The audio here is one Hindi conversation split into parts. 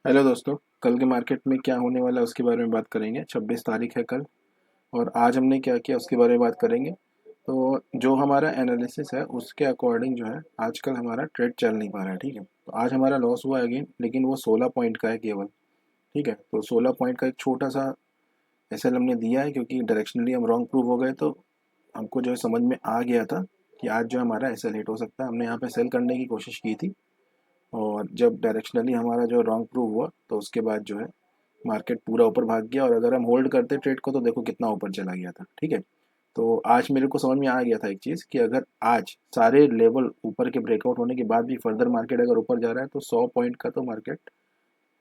हेलो दोस्तों। कल के मार्केट में क्या होने वाला है उसके बारे में बात करेंगे। 26 तारीख है कल। और आज हमने क्या किया उसके बारे में बात करेंगे। तो जो हमारा एनालिसिस है उसके अकॉर्डिंग जो है आजकल हमारा ट्रेड चल नहीं पा रहा है। ठीक है, तो आज हमारा लॉस हुआ अगेन, लेकिन वो 16 पॉइंट का है केवल। ठीक है, तो 16 पॉइंट का एक छोटा सा एसएल हमने दिया है, क्योंकि डायरेक्शनली हम रॉन्ग प्रूव हो गए। तो हमको जो है समझ में आ गया था कि आज जो हमारा एसएल हिट हो सकता है। हमने यहाँ पे सेल करने की कोशिश की थी, और जब डायरेक्शनली हमारा जो रॉन्ग प्रूव हुआ तो उसके बाद जो है मार्केट पूरा ऊपर भाग गया। और अगर हम होल्ड करते ट्रेड को तो देखो कितना ऊपर चला गया था। ठीक है, तो आज मेरे को समझ में आ गया था एक चीज़ कि अगर आज सारे लेवल ऊपर के ब्रेकआउट होने के बाद भी फर्दर मार्केट अगर ऊपर जा रहा है तो 100 पॉइंट का तो मार्केट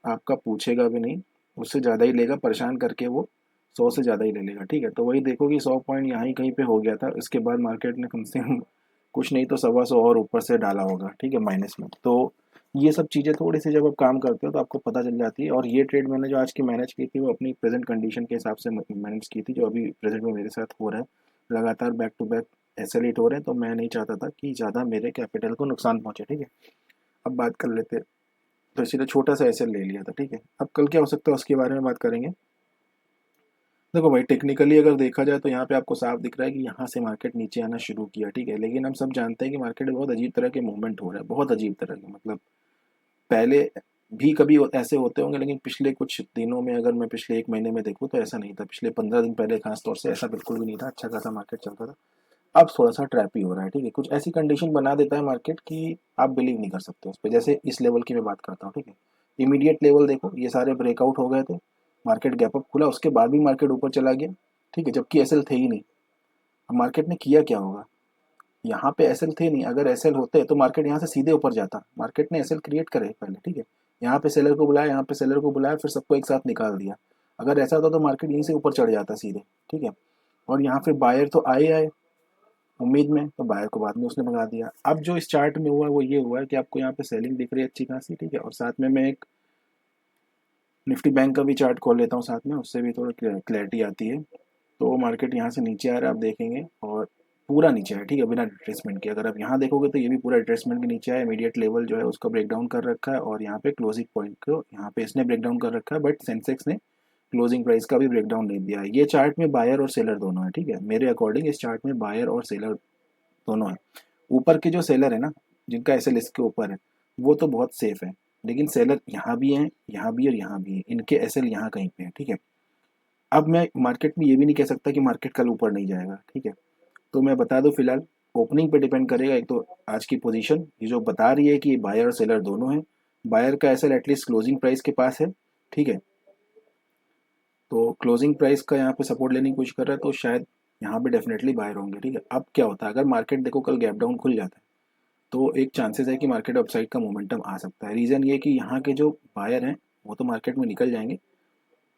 आपका पूछेगा भी नहीं, उससे ज़्यादा ही लेगा। परेशान करके वो 100 से ज़्यादा ही ले लेगा। ठीक है, तो वही देखो कि 100 पॉइंट यहाँ ही कहीं पे हो गया था। इसके बाद मार्केट ने कम से कम कुछ नहीं तो 125 और ऊपर से डाला होगा। ठीक है, माइनस में। तो ये सब चीज़ें थोड़ी सी जब आप काम करते हो तो आपको पता चल जाती है। और ये ट्रेड मैंने जो आज की मैनेज की थी वो अपनी प्रेजेंट कंडीशन के हिसाब से मैनेज की थी, जो अभी प्रेजेंट में मेरे साथ हो रहा है। लगातार बैक टू बैक एसएल हो रहे हैं, तो मैं नहीं चाहता था कि ज़्यादा मेरे कैपिटल को नुकसान पहुंचे। ठीक है, अब बात कर लेते हैं। तो इसीलिए छोटा सा एसएल ले लिया था। ठीक है, अब कल क्या हो सकता है उसके बारे में बात करेंगे। देखो भाई, टेक्निकली अगर देखा जाए तो यहाँ पे आपको साफ दिख रहा है कि यहाँ से मार्केट नीचे आना शुरू किया। ठीक है, लेकिन हम सब जानते हैं कि मार्केट में बहुत अजीब तरह के मूवमेंट हो रहा है, बहुत अजीब तरह के। मतलब पहले भी कभी ऐसे होते होंगे, लेकिन पिछले कुछ दिनों में अगर मैं पिछले एक महीने में देखूँ तो ऐसा नहीं था। पिछले 15 दिन पहले खास तौर से ऐसा बिल्कुल भी नहीं था, अच्छा खासा मार्केट चलता था। अब थोड़ा सा ट्रैप ही हो रहा है। ठीक है, कुछ ऐसी कंडीशन बना देता है मार्केट कि आप बिलीव नहीं कर सकते उस पर। जैसे इस लेवल की मैं बात करता हूँ। ठीक है, इमीडिएट लेवल देखो, ये सारे ब्रेकआउट हो गए थे, मार्केट गैप अप खुला, उसके बाद भी मार्केट ऊपर चला गया। ठीक है, जबकि एसएल थे ही नहीं। अब मार्केट ने किया क्या होगा, यहाँ पे एसएल थे नहीं। अगर एसएल होते तो मार्केट यहाँ से सीधे ऊपर जाता। मार्केट ने एसएल क्रिएट करे पहले। ठीक है, यहाँ पे सेलर को बुलाया, यहाँ पे सेलर को बुलाया, फिर सबको एक साथ निकाल दिया। अगर ऐसा होता तो मार्केट यहीं से ऊपर चढ़ जाता सीधे। ठीक है, और यहाँ फिर बायर तो आए आए उम्मीद में, तो बायर को बाद में उसने भगा दिया। अब जो इस चार्ट में हुआ है वो ये हुआ है कि आपको यहाँ पे सेलिंग दिख रही है अच्छी खासी। ठीक है, और साथ में मैं एक निफ्टी बैंक का भी चार्ट खोल लेता हूँ साथ में, उससे भी थोड़ा क्लैरिटी आती है। तो मार्केट यहाँ से नीचे आ रहा है, आप देखेंगे, और पूरा नीचे है। ठीक है, बिना रिट्रेसमेंट के। अगर आप यहाँ देखोगे तो ये भी पूरा रिट्रेसमेंट के नीचे है। इमीडिएट लेवल जो है उसका ब्रेक डाउन कर रखा है, और यहाँ पे क्लोजिंग पॉइंट को यहाँ पे इसने ब्रेक डाउन कर रखा है, बट सेंसेक्स ने क्लोजिंग प्राइस का भी ब्रेक डाउन नहीं दिया है। ये चार्ट में बायर और सेलर दोनों है। ठीक है, मेरे अकॉर्डिंग इस चार्ट में बायर और सेलर दोनों है। ऊपर के जो सेलर है ना, जिनका एसएल इसके ऊपर है, वो तो बहुत सेफ है। लेकिन सेलर यहाँ भी हैं, यहाँ भी और यहाँ भी है, इनके एसएल यहाँ कहीं पे है। ठीक है, अब मैं मार्केट में ये भी नहीं कह सकता कि मार्केट कल ऊपर नहीं जाएगा। ठीक है, तो मैं बता दूं फिलहाल ओपनिंग पे डिपेंड करेगा। एक तो आज की पोजीशन ये जो बता रही है कि बायर और सेलर दोनों हैं। बायर का एसएल एटलीस्ट क्लोजिंग प्राइस के पास है। ठीक है, तो क्लोजिंग प्राइस का यहाँ पे सपोर्ट लेने की कोशिश कर रहा है, तो शायद यहाँ पे डेफिनेटली बायर होंगे। ठीक है, अब क्या होता है अगर मार्केट देखो कल गैप डाउन खुल जाता है, तो एक चांसेस है कि मार्केट अपसाइड का मोमेंटम आ सकता है। रीज़न ये कि यहाँ के जो बायर हैं वो तो मार्केट में निकल जाएंगे।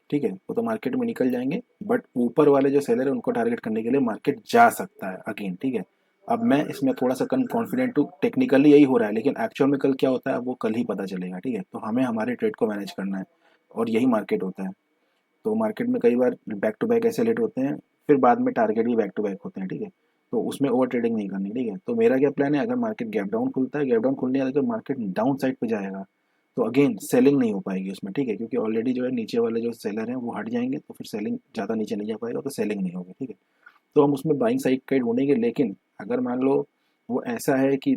ठीक है, वो तो मार्केट में निकल जाएंगे, बट ऊपर वाले जो सेलर है उनको टारगेट करने के लिए मार्केट जा सकता है अगेन। ठीक है, अब मैं इसमें थोड़ा सा कॉन्फिडेंट हूँ, टेक्निकली यही हो रहा है, लेकिन एक्चुअल में कल क्या होता है वो कल ही पता चलेगा। ठीक है, तो हमें हमारे ट्रेड को मैनेज करना है, और यही मार्केट होता है। तो मार्केट में कई बार बैक टू बैक ऐसे लेट होते हैं, फिर बाद में टारगेट भी बैक टू बैक होते हैं। ठीक है, तो उसमें ओवर ट्रेडिंग नहीं करनी। ठीक है, तो मेरा क्या प्लान है, अगर मार्केट गैप डाउन खुलता है, गैप डाउन खुलने अगर मार्केट डाउन साइड पे जाएगा तो अगेन सेलिंग नहीं हो पाएगी उसमें। ठीक है, क्योंकि ऑलरेडी जो है नीचे वाले जो सेलर हैं वो हट जाएंगे, तो फिर सेलिंग ज़्यादा नीचे नहीं जा पाएगा, तो सेलिंग नहीं होगी। ठीक है, तो हम उसमें बाइंग साइड का ढूंढेंगे। लेकिन अगर मान लो वो ऐसा है कि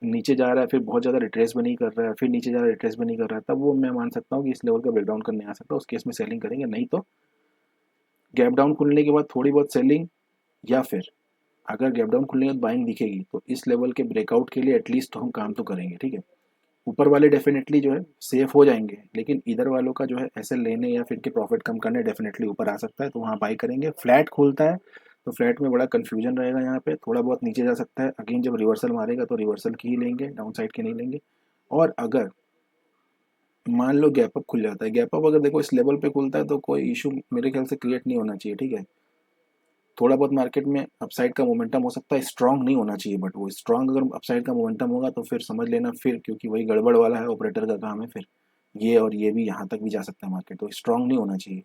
नीचे जा रहा है, फिर बहुत ज़्यादा रिट्रेस भी नहीं कर रहा है, फिर नीचे जा रहा है रिट्रेस भी नहीं कर रहा है, तब वो मैं मान सकता हूँ कि इस लेवल का ब्रेकडाउन करने आ सकता है। उस केस में सेलिंग करेंगे। नहीं तो गैप डाउन खुलने के बाद थोड़ी बहुत सेलिंग, या फिर अगर गैप डाउन खुलने के बाद बाइंग दिखेगी तो इस लेवल के ब्रेकआउट के लिए एटलीस्ट तो हम काम तो करेंगे। ठीक है, ऊपर वाले डेफिनेटली जो है सेफ हो जाएंगे, लेकिन इधर वालों का जो है ऐसे लेने या फिर के प्रॉफिट कम करने डेफिनेटली ऊपर आ सकता है, तो वहाँ बाई करेंगे। फ्लैट खुलता है तो फ्लैट में बड़ा कन्फ्यूजन रहेगा, यहाँ पे थोड़ा बहुत नीचे जा सकता है। अगेन जब रिवर्सल मारेगा तो रिवर्सल की ही लेंगे, डाउन साइड के नहीं लेंगे। और अगर मान लो गैप अप खुल जाता है, गैप अप अगर देखो इस लेवल पे खुलता है तो कोई इशू मेरे ख्याल से क्रिएट नहीं होना चाहिए। ठीक है, थोड़ा बहुत मार्केट में अपसाइड का मोमेंटम हो सकता है, स्ट्रांग नहीं होना चाहिए, बट वो स्ट्रांग अगर अपसाइड का मोमेंटम होगा तो फिर समझ लेना, फिर क्योंकि वही गड़बड़ वाला है, ऑपरेटर का काम है, फिर ये और ये भी यहाँ तक भी जा सकता है मार्केट, तो स्ट्रांग नहीं होना चाहिए।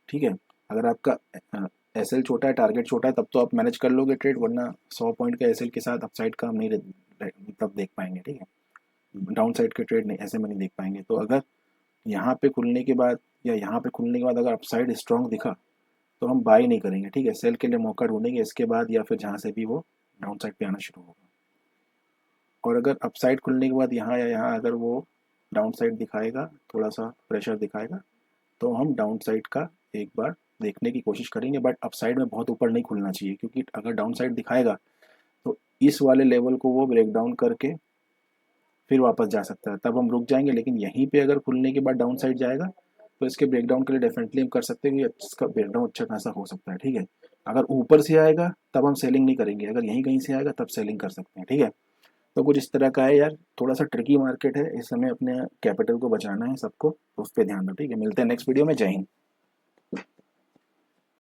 ठीक है, अगर आपका एसएल छोटा है, टारगेट छोटा है, तब तो आप मैनेज कर लोगे ट्रेड, वरना 100 पॉइंट के एसएल के साथ अपसाइड का हम नहीं तब देख पाएंगे। ठीक है, डाउन साइड के ट्रेड नहीं ऐसे में नहीं देख पाएंगे। तो अगर यहाँ पे खुलने के बाद या यहाँ पे खुलने के बाद अगर अपसाइड स्ट्रॉन्ग दिखा तो हम बाई नहीं करेंगे, ठीक है, सेल के लिए मौका ढूंढेंगे इसके बाद, या फिर जहाँ से भी वो डाउन साइड पे आना शुरू होगा। और अगर अपसाइड खुलने के बाद यहाँ या यहाँ अगर वो डाउन साइड दिखाएगा, थोड़ा सा प्रेशर दिखाएगा, तो हम डाउन साइड का एक बार देखने की कोशिश करेंगे, बट अपसाइड में बहुत ऊपर नहीं खुलना चाहिए, क्योंकि अगर डाउन साइड दिखाएगा तो इस वाले लेवल को वो ब्रेक डाउन करके फिर वापस जा सकता है, तब हम रुक जाएंगे। लेकिन यहीं पे अगर खुलने के बाद डाउन साइड जाएगा तो इसके ब्रेकडाउन के लिए डेफिनेटली हम कर सकते हैं कि इसका ब्रेकडाउन अच्छा खासा हो सकता है, ठीक है। अगर ऊपर से आएगा तब हम सेलिंग नहीं करेंगे, अगर यहीं कहीं से आएगा तब सेलिंग कर सकते हैं, ठीक है। तो कुछ इस तरह का है यार, थोड़ा सा ट्रिकी मार्केट है, इस समय अपने कैपिटल को बचाना है सबको, तो उस पर ध्यान दो, ठीक है। मिलते हैं नेक्स्ट वीडियो में। जय हिंद।